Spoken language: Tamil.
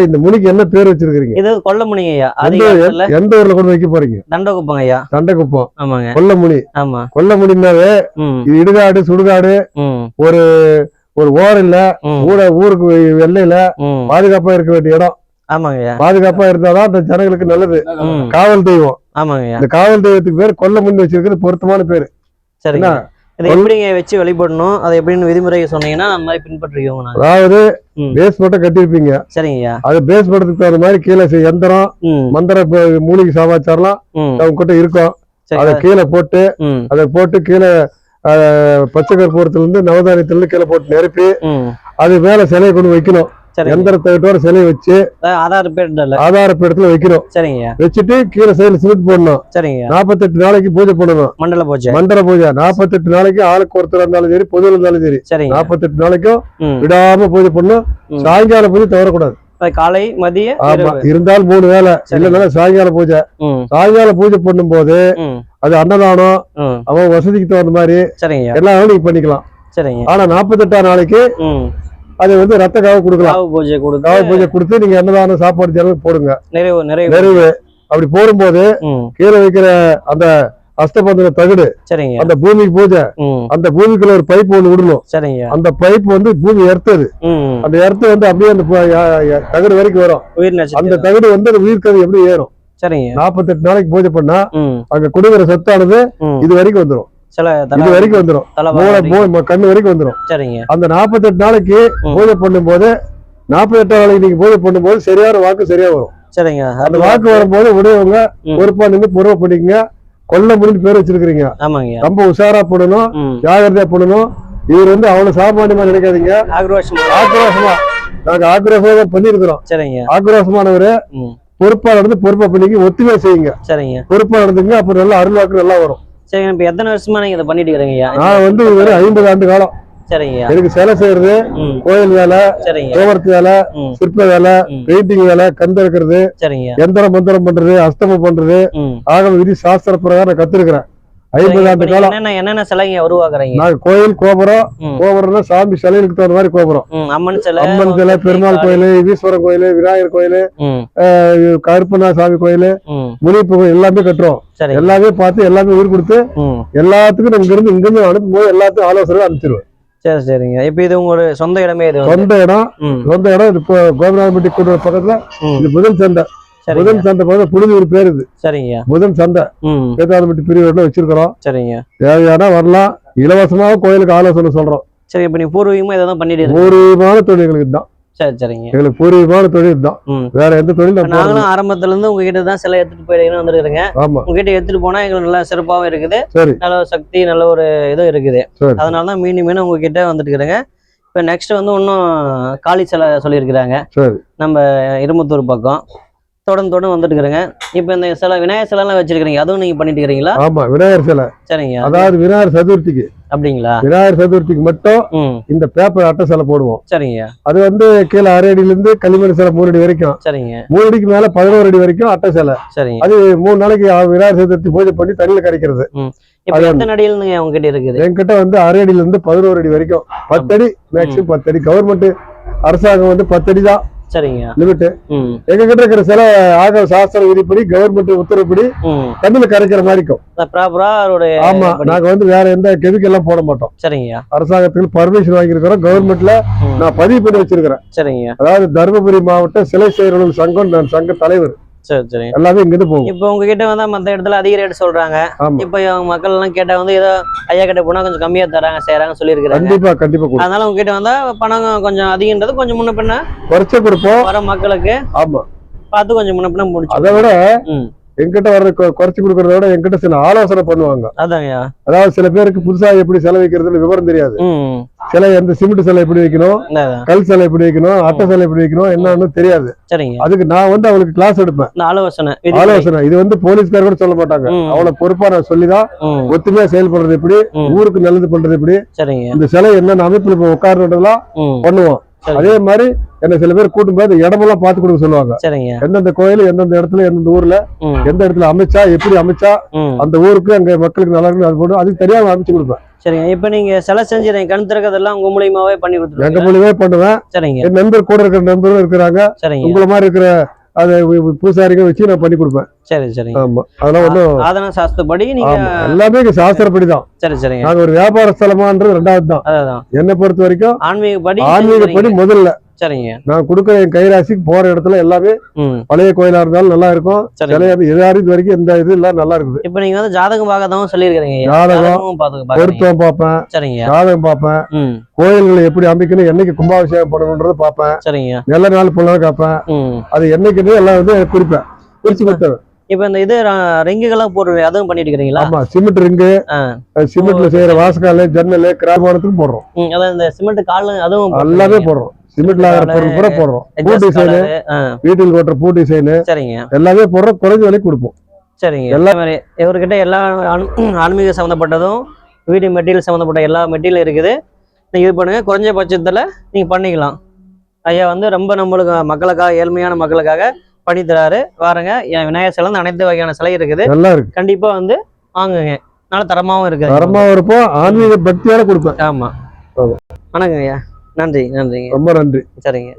இந்த முனிக்கு என்ன பேர் வச்சிருக்கீங்க? இது கொல்லமுனிங்க ஐயா. எந்த ஊர்ல கொண்டு வைக்க போறீங்க? தண்டகுப்பம் ஐயா. தண்டகுப்பம். ஆமாங்க. கொல்லமுனி. ஆமா. கொல்லமுனினாவே இது இடுகாடு சுடுகாடு, ஒரு ஒரு ஓர் இல்ல ஊருக்கு வெள்ளையில பாதுகாப்பா இருக்க வேண்டிய இடம். ஆமாங்க. பாதுகாப்பா இருந்தாதான் அந்த ஜனங்களுக்கு நல்லது. காவல் தெய்வம். ஆமாங்க. இந்த காவல் தெய்வத்துக்கு பேர் கொல்லமுனி வச்சிருக்கிறது பொருத்தமான பேரு. சரிங்க. இதை எப்படிங்க வச்சு வழிபடணும், அதை எப்படின்னு விதிமுறையை சொன்னீங்கன்னா அந்த மாதிரி பின்பற்றுவோம். அதாவது பேஸ் மட்டும் கட்டிருப்பீங்க. சரிங்கய்யா. அது பேஸ் படத்துக்கு தகுந்த மாதிரி கீழே எந்திரம் மந்திர மூலிகை சமாச்சாரம்லாம் அவங்க கிட்ட இருக்கும். அதை கீழே போட்டு கீழே பச்சை கற்பூரத்துல இருந்து நவதானியத்துல இருந்து கீழே போட்டு நிரப்பி அது மேல சிலையை கொண்டு வைக்கணும். எந்திரத்தோட சிலையை வச்சு ஆதார பீடத்துல வைக்கணும். சரிங்க. வச்சுட்டு கீழே சைடுல சிமெண்ட் போடணும். சரிங்க. 48 நாளைக்கு பூஜை பண்ணணும். மண்டல பூஜை 48 நாளைக்கு ஆளுக்கு ஒருத்தர் இருந்தாலும் சரி, பொதுவில் இருந்தாலும் சரி, 48 நாளைக்கும் விடாம பூஜை பண்ணணும். சாயங்கால பூஜை தவறக்கூடாது. காலை மதியம் இருந்தாலும் 3 வேலை, இல்லைன்னா சாயங்கால பூஜை. சாயங்கால பூஜை பண்ணும் போது அது அன்னதானம் அவன் வசதிக்கு தகுந்த மாதிரி எல்லா வேலையும் நீங்க பண்ணிக்கலாம். ஆனா 48ஆம் நாளைக்கு அது ரத்த காவு கொடுக்கலாம். காவு பூஜை கொடுத்து நீங்க அன்னதானம் சாப்பாடு செலவு போடுங்க. நிறைவு அப்படி போடும்போது கீழே வைக்கிற அந்த அஷ்டபந்தன தகடு, அந்த பூமிக்கு பூஜை, அந்த பூமிக்குள்ள ஒரு பைப் ஒண்ணு விடணும். அந்த பைப் பூமி எர்த்தது. அந்த எர்த்து அப்படியே அந்த தகடு வரைக்கும் வரும். அந்த தகடு அந்த உயிர்க்கது எப்படி ஏறும். 48 நாளைக்கு பூஜை பண்ணா அங்க கொடுக்கிற சத்தானது இது வரைக்கும் வந்துடும். இது வரைக்கும் வந்துடும், கண்ணு வரைக்கும் வந்துடும். அந்த 48 நாளைக்கு பூஜை பண்ணும் போது 48ஆம் நாளைக்கு நீங்க பூஜை பண்ணும் போது சரியான வாக்கு சரியா வரும். அந்த வாக்கு வரும்போது உடையவங்க பொறுப்பா நின்று பொறுப்பா பண்ணிக்கங்க. கொல்லமுனின்னு பேர் வச்சிருக்கீங்க. ரொம்ப உஷாரா போடணும், ஜாகிரதையா போடணும். இவர் அவ்வளவு சாமானியமா நினைக்காதீங்க. ஆக்ரோஷமா நாங்க ஆக்ரோஷமா பண்ணிருக்கிறோம். ஆக்ரோஷமானவரு பொறுப்பா நடந்து பொறுப்பா பண்ணிக்க, ஒத்துமையா செய்யுங்க. பொறுப்பா நடந்துங்க, அப்புறம் நல்லா அருள்வாக்கு நல்லா வரும். சரிங்க. இப்ப எத்தனை வருஷமா நீங்க இதை பண்ணிட்டு இருக்கீங்க? நான் ஒரு 50 ஆண்டு காலம். சரிங்க. எனக்கு சிலை செய்யறது, கோயில் வேலை, கோவர்த்தி வேலை, சிற்ப வேலை, பெயிண்டிங் வேலை, கந்து இருக்கிறது, எந்திரம் மந்திரம் பண்றது, அஸ்தமம் பண்றது, ஆகம விதி சாஸ்திர பிரகாரம் கத்துருக்கிறேன். 50 ஆண்டு காலம். என்னென்ன சிலைங்க உருவாக்குறீங்க? நான் கோயில் கோபுரம்னா சாமி சிலைகளுக்கு தகுந்த மாதிரி கோபுரம். அம்மன் சிலை, பெருமாள் கோயில், ஈஸ்வரன் கோயில், விநாயகர் கோயில், கருப்பண்ணா சாமி கோயில், முனிப்பு கோயில் எல்லாமே கட்டுறோம். எல்லாமே பார்த்து எல்லாமே ஊர் கொடுத்து எல்லாத்துக்கும் இங்கிருந்து அனுப்பும் போது எல்லாத்துக்கும் ஆலோசனை அனுப்பிச்சிருவேன். சரிங்க. இப்ப இது உங்களோட சொந்த இடமே? இது சொந்த இடம். இது கோபிநாதபட்டி கூட்ட பக்கத்துல இது முதல் சந்தை. முதல் சந்தை பார்த்தா புனிதூர் பேரு இது. சரிங்க. முதல் சந்தை கோபிநாதபட்டி பிரிவு வச்சிருக்கிறோம். சரிங்க. தேவையான வரலாம். இலவசமாக கோயிலுக்கு ஆலோசனை சொல்றோம். சரி. இப்ப நீ பூர்வீகமா இதெல்லாம் பண்ணிட்டு பூர்வீகமான தொழில்களுக்கு தான். சரிங்க. எங்களுக்கு பூர்வீகமான தொழில் தான், வேற எந்த தொழில். நாங்களும் ஆரம்பத்துல இருந்து உங்ககிட்ட தான் சிலை எடுத்துட்டு போயிட்டு வந்துருக்குங்க. உங்ககிட்ட எடுத்துட்டு போனா எங்களுக்கு நல்லா சிறப்பாவும் இருக்குது, நல்ல சக்தி, நல்ல ஒரு இதுவும் இருக்குது. அதனாலதான் மீண்டும் உங்ககிட்ட வந்துட்டு இருக்கிறேங்க. இப்ப நெக்ஸ்ட் இன்னும் காளி சிலை சொல்லியிருக்கிறாங்க நம்ம இரும்புத்தூர் பக்கம். தொடர்ந்து வந்துட்டு இருக்கிறேங்க. இப்ப இந்த சிலை விநாயகர் சிலை எல்லாம் வச்சிருக்கீங்க, அதுவும் நீங்க பண்ணிட்டு இருக்கீங்களா? ஆமா, விநாயகர் சிலை. சரிங்க. அதாவது விநாயகர் சதுர்த்திக்கு. அப்படிங்களா? விநாயகர் சதுர்த்திக்கு மட்டும் இந்த பேப்பர் அட்டை சிலை போடுவோம். சரிங்க. அது கீழே 6 அடியில இருந்து களிமண் சிலை 3 அடி வரைக்கும். சரிங்க. 3 அடிக்கு மேல 11 அடி வரைக்கும் அட்டை சிலை. சரிங்க. அது 3 நாளைக்கு விநாயகர் சதுர்த்தி பூஜை பண்ணி தண்ணியில கிடைக்கிறது. எத்தனை அடியில் உங்ககிட்ட இருக்குது? என்கிட்ட 6 அடியில இருந்து 11 அடி வரைக்கும். 10 அடி மேக்ஸிமம் 10 அடி. கவர்மெண்ட் அரசாங்கம் 10 அடி தான். சரிங்க. லிமிட். எங்க கிட்ட இருக்கிற சில ஆகம சாஸ்திர விதிப்படி கவர்மெண்ட் உத்தரவுப்படி தண்ணியில கரைக்கிற மாதிரி இருக்கும். ஆமா, நாங்க வேற எந்த கெமிக்கல் எல்லாம் போட மாட்டோம். சரிங்க. அரசாங்கத்துக்கு பர்மிஷன் வாங்கியிருக்கிறோம். கவர்மெண்ட்ல நான் பதிவு பண்ணி வச்சிருக்கிறேன். சரிங்க. அதாவது தருமபுரி மாவட்ட சிலை செயல்கள் சங்கம், நான் சங்க தலைவர். சரி. எல்லாமே இங்கிருந்து போகும். இப்ப உங்ககிட்ட மத்த இடத்துல அதிக ரேட் சொல்றாங்க. இப்ப மக்கள் எல்லாம் கேட்டா ஏதோ ஐயா கிட்ட போனா கொஞ்சம் கம்மியா தராங்க செய்யறாங்க சொல்லியிருக்காங்க. கண்டிப்பா. அதனால உங்ககிட்ட வந்தா பணம் கொஞ்சம் அதிகன்றது கொஞ்சம் முன்ன பின்ன குறைச்ச கொடுப்போம் வர மக்களுக்கு. ஆமா, பார்த்து கொஞ்சம் முன்ன பின்ன முடிச்சு. அதை விட என்கிட்ட வர்ற குறைச்சு கொடுக்கறத விட என்கிட்ட சில ஆலோசனை பண்ணுவாங்க. அதாவது சில பேருக்கு புதுசா எப்படி சிலை வைக்கிறதுன்னு விவரம் தெரியாது. சிலை எந்த சிமெண்ட் சிலை எப்படி வைக்கணும், கல் சிலை எப்படி வைக்கணும், அட்டை சிலை எப்படி வைக்கணும் என்னன்னு தெரியாது. அதுக்கு நான் அவங்களுக்கு கிளாஸ் எடுப்பேன். ஆலோசனை இது போலீஸ்கார கூட சொல்ல மாட்டாங்க. அவ்வளவு பொறுப்பா நான் சொல்லிதான் ஒத்துமையா செயல்படுறது எப்படி, ஊருக்கு நல்லது பண்றது எப்படி, இந்த சிலை என்னென்ன அமைப்புல உட்கார்றதெல்லாம் பண்ணுவோம். அதே மாதிரி என்ன சில பேர் கூட்டும் போது இடமெல்லாம் பார்த்து கொடுக்க சொல்லுவாங்க. சரிங்க. எந்தெந்த கோயில் எந்தெந்த இடத்துல எந்தெந்த ஊர்ல எந்த இடத்துல அமைச்சா எப்படி அமைச்சா அந்த ஊருக்கு அங்க மக்களுக்கு நல்லா இருக்கு அது போட்டு அதுக்கு தெரியாம அமைச்சு கொடுப்பேன். சரிங்க. இப்ப நீங்க சிலை செஞ்சு கண் திறக்கிறதெல்லாம் உங்க மூலியமாவே பண்ணி கொடுத்துருவீங்க? எங்க மூலியமாவே பண்ணுவேன். சரிங்க. என் நண்பர் கூட இருக்கிற நண்பரும் இருக்கிறாங்க. சரிங்க. உங்களை மாதிரி இருக்கிற அதை பூசாரிங்க வச்சு நான் பண்ணி கொடுப்பேன். சரி சரி. ஆமா அதெல்லாம் ஒன்றும் ஆதன சாஸ்திரப்படி நீங்க எல்லாமே சாஸ்திரப்படி தான். சரி சரிங்க. நாங்க ஒரு வியாபார ஸ்தலமான்றது ரெண்டாவது தான். அதான் என்னை பொறுத்த வரைக்கும் ஆன்மீகப்படி முதல்ல. சரிங்க. நான் கொடுக்குற என் கைராசிக்கு போற இடத்துல எல்லாமே பழைய கோயிலா இருந்தாலும் நல்லா இருக்கும். எல்லாரும் இது வரைக்கும் இந்த இது எல்லாம் நல்லா இருக்குது. இப்ப நீங்க வந்து ஜாதகம் பார்க்கதான் சொல்லியிருக்கீங்க. ஜாதகம் பொருத்தம் பார்ப்பேன். சரிங்க. ஜாதகம் பார்ப்பேன். கோயில்களை எப்படி அமைக்கணும், என்னைக்கு கும்பாபிஷேகம் பண்ணணும்ன்றத பார்ப்பேன். சரிங்க. நல்ல நாள் பொண்ணாக பார்ப்பேன். அது என்னைக்குன்னு எல்லாம் வந்து குறிப்பேன், குறிச்சு கொடுத்தேன். இப்ப இந்த இது ரிங்குகள்லாம் போடுறேன், அதுவும் பண்ணிட்டு இருக்கீங்களா? ஆமா, சிமெண்ட் ரிங்கு, சிமெண்ட்ல செய்யற வாசக்கால, ஜன்னல், கிராமத்துக்கும் போடுறோம். அதான் இந்த சிமெண்ட் கால் அதுவும் எல்லாமே போடுறோம். சிமெண்ட்ல ஆகிற பொருள் பூரா போடுறோம். பூ டிசைனு, வீட்டில் ஓட்டுற பூ டிசைனு, சரிங்க, எல்லாமே போடுறோம். குறைஞ்ச விலைக்கு கொடுப்போம். சரிங்க. எல்லா மாதிரி இவர்கிட்ட எல்லா ஆன்மீக சம்மந்தப்பட்டதும் வீடு மெட்டீரியல் சம்மந்தப்பட்ட எல்லா மெட்டீரியல் இருக்குது. நீங்க இது பண்ணுங்க, குறைஞ்ச பட்சத்துல நீங்க பண்ணிக்கலாம். ஐயா வந்து ரொம்ப நம்மளுக்கு மக்களுக்காக, ஏழ்மையான மக்களுக்காக பண்ணி தராரு. பாருங்க, என் விநாயகர் சிலை அனைத்து வகையான சிலை இருக்குது. நல்லா இருக்கு. கண்டிப்பா வந்து வாங்குங்க. நல்ல தரமாவும் இருக்குது. தரமாவும் இருப்போம், ஆன்மீக பக்தியோட கொடுப்பேன். ஆமா. வணக்கம் ஐயா. நன்றி நன்றிங்க. ரொம்ப நன்றி. சரிங்க.